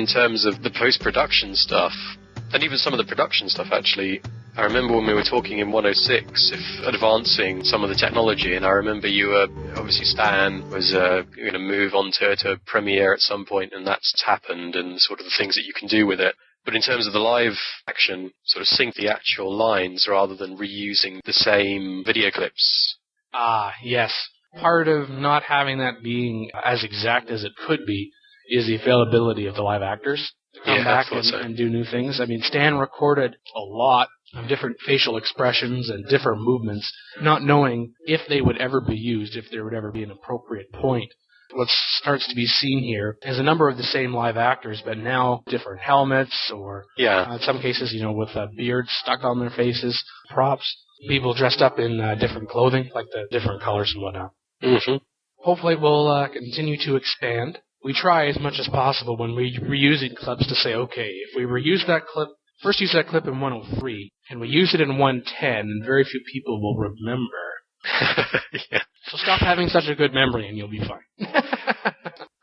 in terms of the post-production stuff, and even some of the production stuff, actually, I remember when we were talking in 106 of advancing some of the technology, and I remember you were, obviously Stan was going to move on to Premiere at some point, and that's happened, and sort of the things that you can do with it. But in terms of the live action, sort of sync the actual lines rather than reusing the same video clips. Yes. Part of not having that being as exact as it could be is the availability of the live actors to come back and do new things. I mean, Stan recorded a lot of different facial expressions and different movements, not knowing if they would ever be used, if there would ever be an appropriate point. What starts to be seen here is a number of the same live actors, but now different helmets or, in some cases, with beards stuck on their faces, props, people dressed up in different clothing, like the different colors and whatnot. Mm-hmm. Hopefully it will continue to expand. We try as much as possible when we're reusing clips to say, okay, if we reuse that clip, first use that clip in 103, and we use it in 110, and very few people will remember. Yeah. So stop having such a good memory and you'll be fine.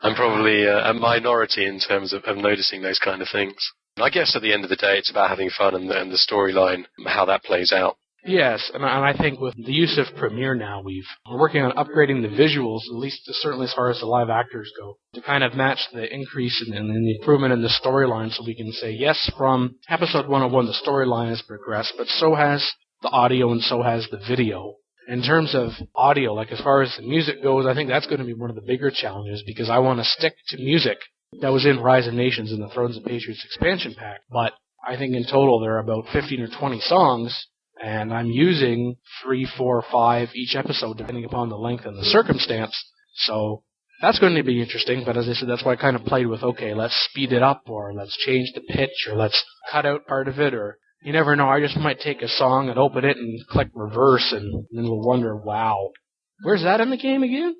I'm probably a minority in terms of noticing those kind of things. I guess at the end of the day, it's about having fun and the storyline, how that plays out. Yes, and I think with the use of Premiere now, we're working on upgrading the visuals, at least certainly as far as the live actors go, to kind of match the increase in the improvement in the storyline, so we can say, yes, from episode 101, the storyline has progressed, but so has the audio and so has the video. In terms of audio, like as far as the music goes, I think that's going to be one of the bigger challenges, because I want to stick to music that was in Rise of Nations and the Thrones of Patriots expansion pack, but I think in total there are about 15 or 20 songs, and I'm using 3, 4, 5 each episode, depending upon the length and the circumstance. So that's going to be interesting, but as I said, that's why I kind of played with, okay, let's speed it up, or let's change the pitch, or let's cut out part of it, or you never know, I just might take a song and open it and click reverse, and then we'll wonder, wow, where's that in the game again?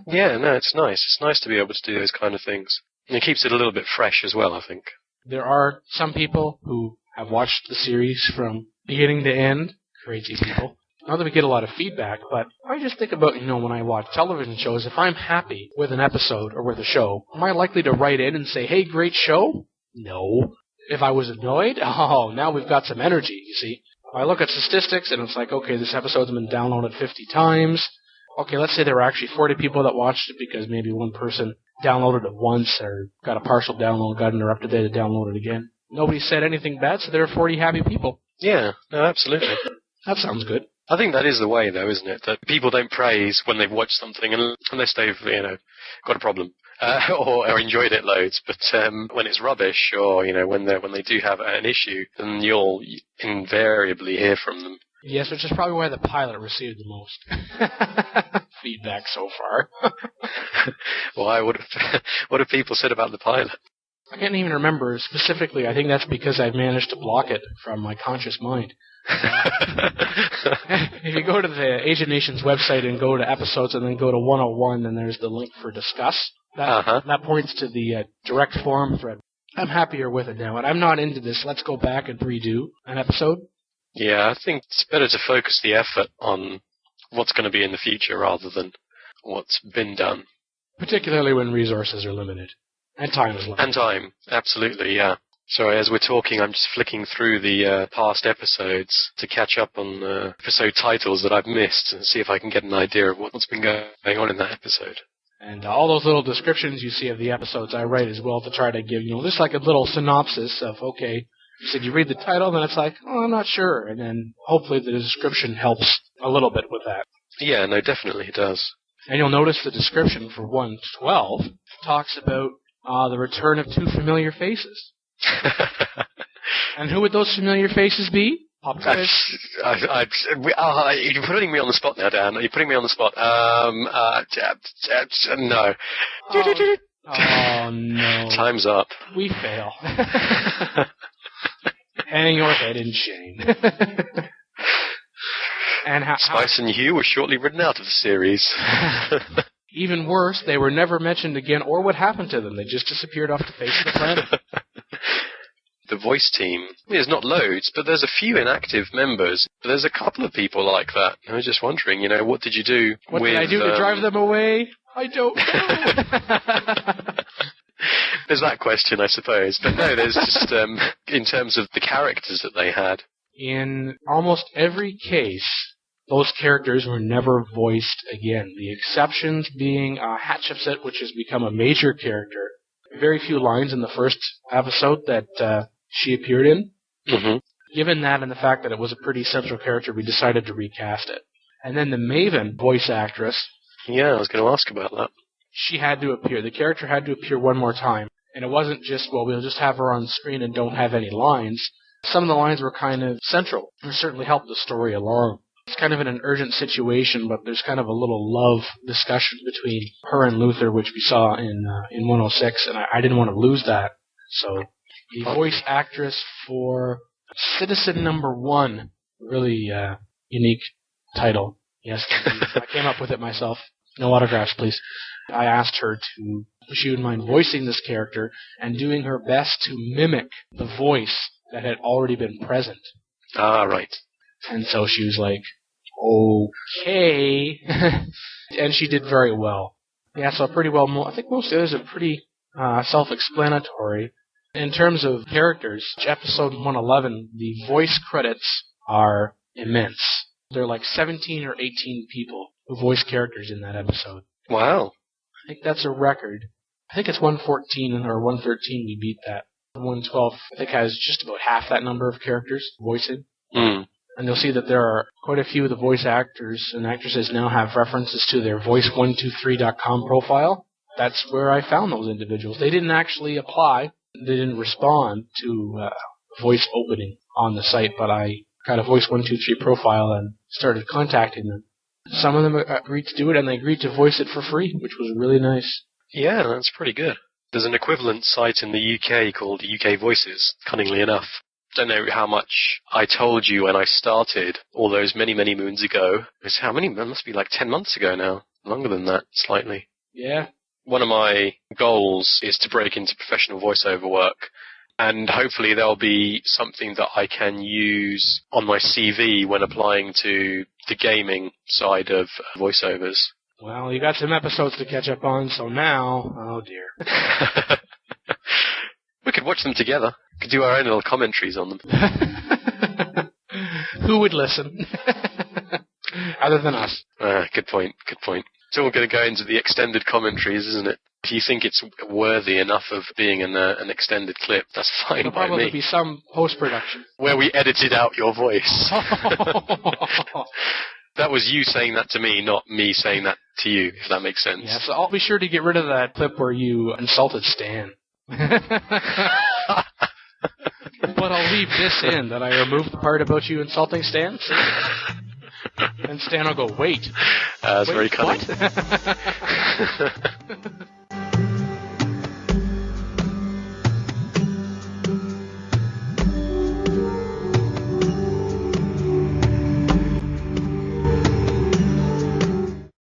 Yeah, no, it's nice. It's nice to be able to do those kind of things. And it keeps it a little bit fresh as well, I think. There are some people who have watched the series from beginning to end, crazy people. Not that we get a lot of feedback, but I just think about, when I watch television shows, if I'm happy with an episode or with a show, am I likely to write in and say, hey, great show? No. If I was annoyed, now we've got some energy, you see. I look at statistics, and it's like, okay, this episode's been downloaded 50 times. Okay, let's say there were actually 40 people that watched it because maybe one person downloaded it once or got a partial download, got interrupted, they had to download it again. Nobody said anything bad, so there are 40 happy people. Yeah, no, absolutely. That sounds good. I think that is the way, though, isn't it? That people don't praise when they've watched something unless they've, got a problem or enjoyed it loads. But when it's rubbish, or when they do have an issue, then you'll invariably hear from them. Yes, which is probably why the pilot received the most feedback so far. Why? What have people said about the pilot? I can't even remember specifically. I think that's because I've managed to block it from my conscious mind. If you go to the Asian Nations website and go to episodes and then go to 101, then there's the link for discuss. That points to the direct forum thread. I'm happier with it now, and I'm not into this. Let's go back and redo an episode. Yeah, I think it's better to focus the effort on what's going to be in the future rather than what's been done. Particularly when resources are limited. And time is limited. And time, absolutely, yeah. Sorry, as we're talking, I'm just flicking through the past episodes to catch up on episode titles that I've missed and see if I can get an idea of what's been going on in that episode. And all those little descriptions you see of the episodes I write as well to try to give, just like a little synopsis of, okay, you said you read the title, then it's like, I'm not sure. And then hopefully the description helps a little bit with that. Yeah, no, definitely it does. And you'll notice the description for 112 talks about the return of 2 familiar faces. And who would those familiar faces be? Pop quiz. You're putting me on the spot now, Dan. You're putting me on the spot. No. Oh, no. Time's up. We fail. Hang your head in shame. And Spice and Hugh were shortly written out of the series. Even worse, they were never mentioned again, or what happened to them. They just disappeared off the face of the planet. The voice team, there's not loads, but there's a few inactive members. But there's a couple of people like that. I was just wondering, what did you do What did I do to drive them away? I don't know. There's that question, I suppose. But no, there's just, in terms of the characters that they had. In almost every case, those characters were never voiced again. The exceptions being Hatshepsut, which has become a major character. Very few lines in the first episode that she appeared in. Mm-hmm. Given that and the fact that it was a pretty central character, we decided to recast it. And then the Maven voice actress. Yeah, I was going to ask about that. She had to appear. The character had to appear one more time. And it wasn't just, well, we'll just have her on screen and don't have any lines. Some of the lines were kind of central and certainly helped the story along. It's kind of in an urgent situation, but there's kind of a little love discussion between her and Luther, which we saw in 106, and I didn't want to lose that. So the voice actress for Citizen Number 1, really unique title. Yes, I came up with it myself. No autographs, please. I asked her to, if she would mind voicing this character and doing her best to mimic the voice that had already been present. Ah, right. And so she was like, okay. And she did very well. Yeah, so pretty well. I think most of those are pretty self-explanatory. In terms of characters, episode 111, the voice credits are immense. There are like 17 or 18 people who voice characters in that episode. Wow. I think that's a record. I think it's 114 or 113 we beat that. 112, I think, has just about half that number of characters voicing. Mm. And you'll see that there are quite a few of the voice actors and actresses now have references to their voice123.com profile. That's where I found those individuals. They didn't actually apply. They didn't respond to voice opening on the site, but I got a Voice123 profile and started contacting them. Some of them agreed to do it, and they agreed to voice it for free, which was really nice. Yeah, that's pretty good. There's an equivalent site in the UK called UK Voices, cunningly enough. Don't know how much I told you when I started all those many, many moons ago. It's how many? It must be like 10 months ago now. Longer than that, slightly. Yeah. One of my goals is to break into professional voiceover work, and hopefully there'll be something that I can use on my CV when applying to the gaming side of voiceovers. Well, you got some episodes to catch up on, so now, oh dear. We could watch them together. Could do our own little commentaries on them. Who would listen? Other than us. Good point. It's all going to go into the extended commentaries, isn't it? If you think it's worthy enough of being an extended clip, that's fine by me. There'll probably be some post-production. Where we edited out your voice. That was you saying that to me, not me saying that to you, if that makes sense. Yeah, so I'll be sure to get rid of that clip where you insulted Stan. But I'll leave this in, that I removed the part about you insulting Stan. And Stan will go, wait. That's very cunning.